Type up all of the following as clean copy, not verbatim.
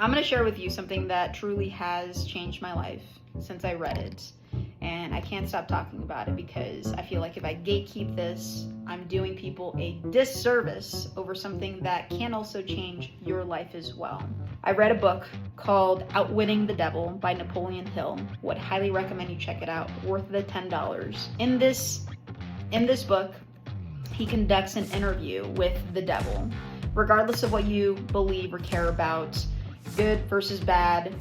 I'm going to share with you something that truly has changed my life since I read it. And I can't stop talking about it because I feel like if I gatekeep this, I'm doing people a disservice over something that can also change your life as well. I read a book called Outwitting the Devil by Napoleon Hill. Would highly recommend you check it out. Worth the $10. In this book, he conducts an interview with the devil. Regardless of what you believe or care about, good versus bad,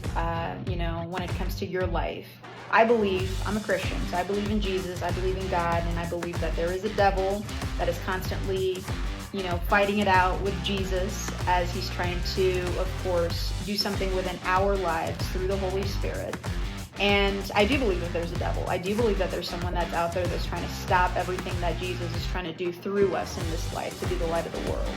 when it comes to your life. I'm a Christian, so I believe in Jesus, I believe in God, and I believe that there is a devil that is constantly, fighting it out with Jesus as he's trying to, of course, do something within our lives through the Holy Spirit. And I do believe that there's a devil. I do believe that there's someone that's out there that's trying to stop everything that Jesus is trying to do through us in this life, to be the light of the world.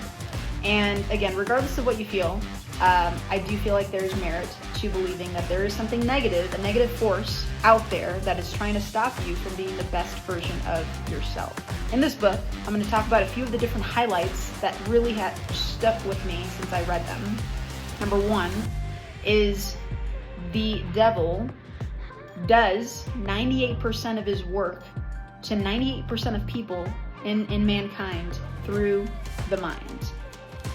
And again, regardless of what you feel, I do feel like there's merit to believing that there is something negative, a negative force out there that is trying to stop you from being the best version of yourself. In this book, I'm going to talk about a few of the different highlights that really have stuck with me since I read them. Number one is the devil does 98% of his work to 98% of people in mankind through the mind.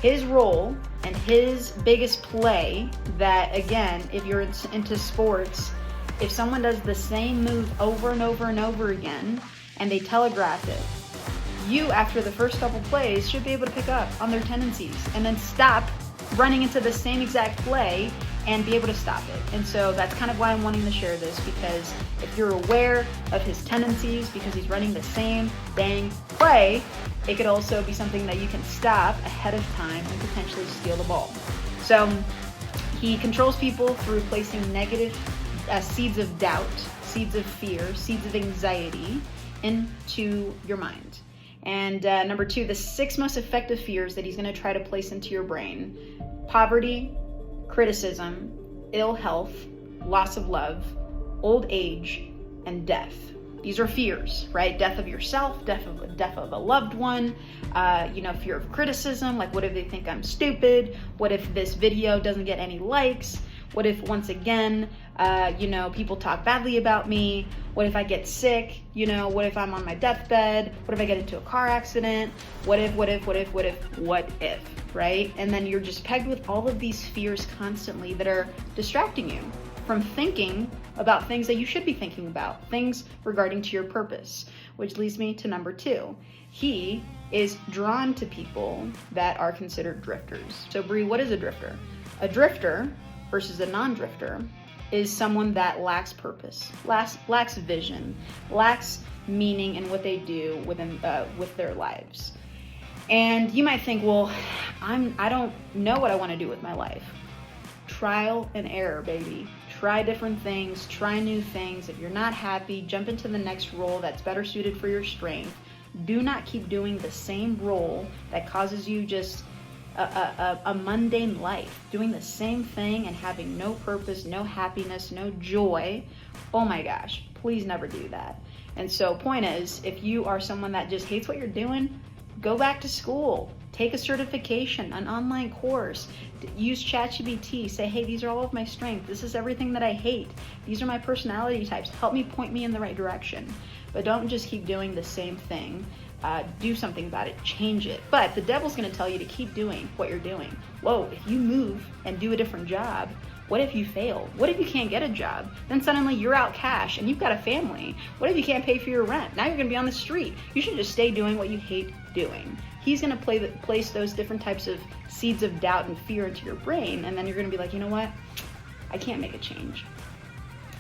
His role and his biggest play that, again, if you're into sports, if someone does the same move over and over and over again and they telegraph it, you, after the first couple plays, should be able to pick up on their tendencies and then stop running into the same exact play and be able to stop it. And so that's kind of why I'm wanting to share this, because if you're aware of his tendencies because he's running the same dang play, it could also be something that you can stop ahead of time and potentially steal the ball. So he controls people through placing negative seeds of doubt, seeds of fear, seeds of anxiety into your mind. And number two, the 6 most effective fears that he's going to try to place into your brain: poverty, criticism, ill health, loss of love, old age, and death. These are fears, right? Death of yourself, death of a loved one, fear of criticism, like what if they think I'm stupid? What if this video doesn't get any likes? What if, once again, people talk badly about me? What if I get sick? What if I'm on my deathbed? What if I get into a car accident? What if, right? And then you're just pegged with all of these fears constantly that are distracting you from thinking about things that you should be thinking about, things regarding to your purpose, which leads me to number 2. He is drawn to people that are considered drifters. So Bri, what is a drifter? A drifter versus a non-drifter is someone that lacks purpose, lacks vision, lacks meaning in what they do with their lives. And you might think, well, I don't know what I want to do with my life. Trial and error, baby. Try different things, try new things. If you're not happy, jump into the next role that's better suited for your strength. Do not keep doing the same role that causes you just a mundane life, doing the same thing and having no purpose, no happiness, no joy. Oh my gosh, please never do that. And so point is, if you are someone that just hates what you're doing, go back to school, take a certification, an online course, use ChatGPT, say, hey, these are all of my strengths. This is everything that I hate. These are my personality types. Help me, point me in the right direction. But don't just keep doing the same thing. Do something about it, change it. But the devil's gonna tell you to keep doing what you're doing. Whoa, if you move and do a different job, what if you fail? What if you can't get a job? Then suddenly you're out cash and you've got a family. What if you can't pay for your rent? Now you're gonna be on the street. You should just stay doing what you hate doing. He's gonna place those different types of seeds of doubt and fear into your brain, and then you're gonna be like, you know what? I can't make a change.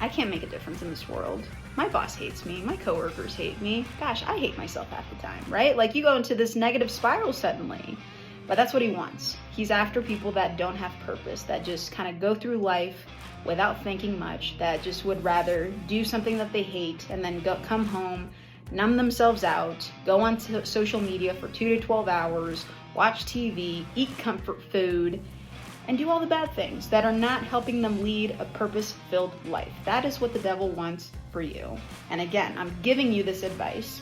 I can't make a difference in this world. My boss hates me. My coworkers hate me. Gosh, I hate myself half the time, right? Like you go into this negative spiral suddenly. But that's what he wants. He's after people that don't have purpose, that just kind of go through life without thinking much, that just would rather do something that they hate and then come home, numb themselves out, go on to social media for 2 to 12 hours, watch TV, eat comfort food, and do all the bad things that are not helping them lead a purpose-filled life. That is what the devil wants for you. And again, I'm giving you this advice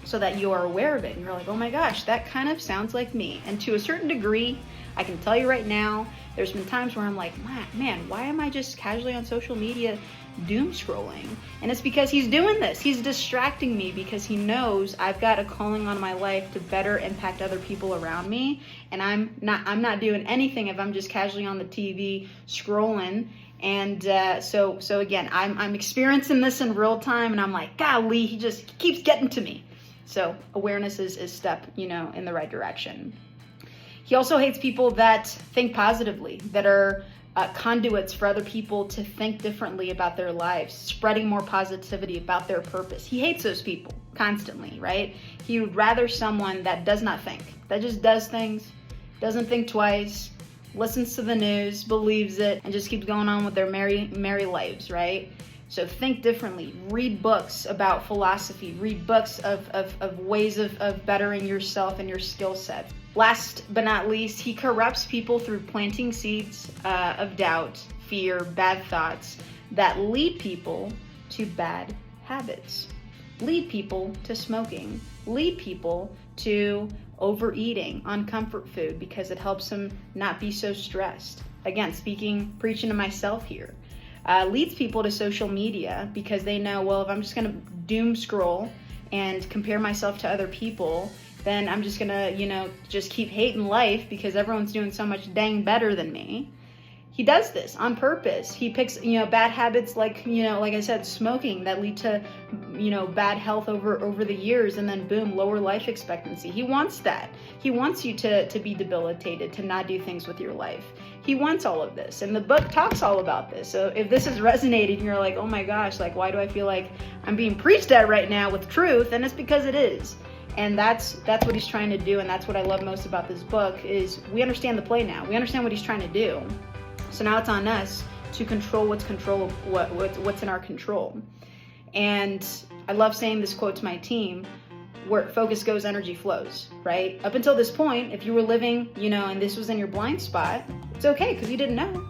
so that you are aware of it and you're like, oh my gosh, that kind of sounds like me. And to a certain degree, I can tell you right now, there's been times where I'm like, man, why am I just casually on social media doom scrolling? And it's because he's doing this. He's distracting me because he knows I've got a calling on my life to better impact other people around me. And I'm not doing anything if I'm just casually on the TV scrolling. And so again, I'm experiencing this in real time, and I'm like, golly, he just keeps getting to me. So awareness is step, in the right direction. He also hates people that think positively, that are conduits for other people to think differently about their lives, spreading more positivity about their purpose. He hates those people constantly, right? He would rather someone that does not think, that just does things, doesn't think twice, listens to the news, believes it, and just keeps going on with their merry lives, right? So think differently. Read books about philosophy. Read books of ways of bettering yourself and your skill set. Last but not least, he corrupts people through planting seeds of doubt, fear, bad thoughts that lead people to bad habits, lead people to smoking, lead people to overeating on comfort food because it helps them not be so stressed. Again, preaching to myself here. Leads people to social media because they know, well, if I'm just going to doom scroll and compare myself to other people, then I'm just going to, just keep hating life because everyone's doing so much dang better than me. He does this on purpose. He picks, bad habits like, like I said, smoking that lead to, bad health over the years, and then boom, lower life expectancy. He wants that. He wants you to be debilitated, to not do things with your life. He wants all of this, and the book talks all about this. So if this is resonating, you're like, oh my gosh, like, why do I feel like I'm being preached at right now with truth? And it's because it is. And that's what he's trying to do, and that's what I love most about this book is we understand the play now. We understand what he's trying to do. So now it's on us to control what's in our control. And I love saying this quote to my team: where focus goes, energy flows, right? Up until this point, if you were living, and this was in your blind spot, it's okay because you didn't know.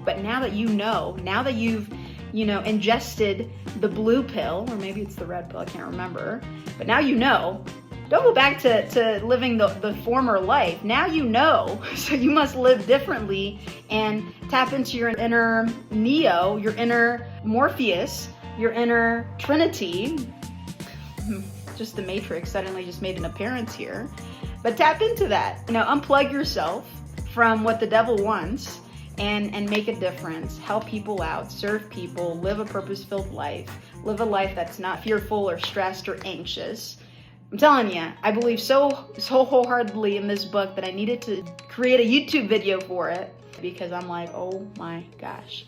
But now that you know, now that you've, ingested the blue pill, or maybe it's the red pill, I can't remember. But now you know. Don't go back to living the former life. Now you know, so you must live differently and tap into your inner Neo, your inner Morpheus, your inner Trinity. Just the Matrix suddenly just made an appearance here. But tap into that. Unplug yourself from what the devil wants and make a difference. Help people out, serve people, live a purpose-filled life. Live a life that's not fearful or stressed or anxious. I'm telling you, I believe so wholeheartedly in this book that I needed to create a YouTube video for it because I'm like, oh my gosh.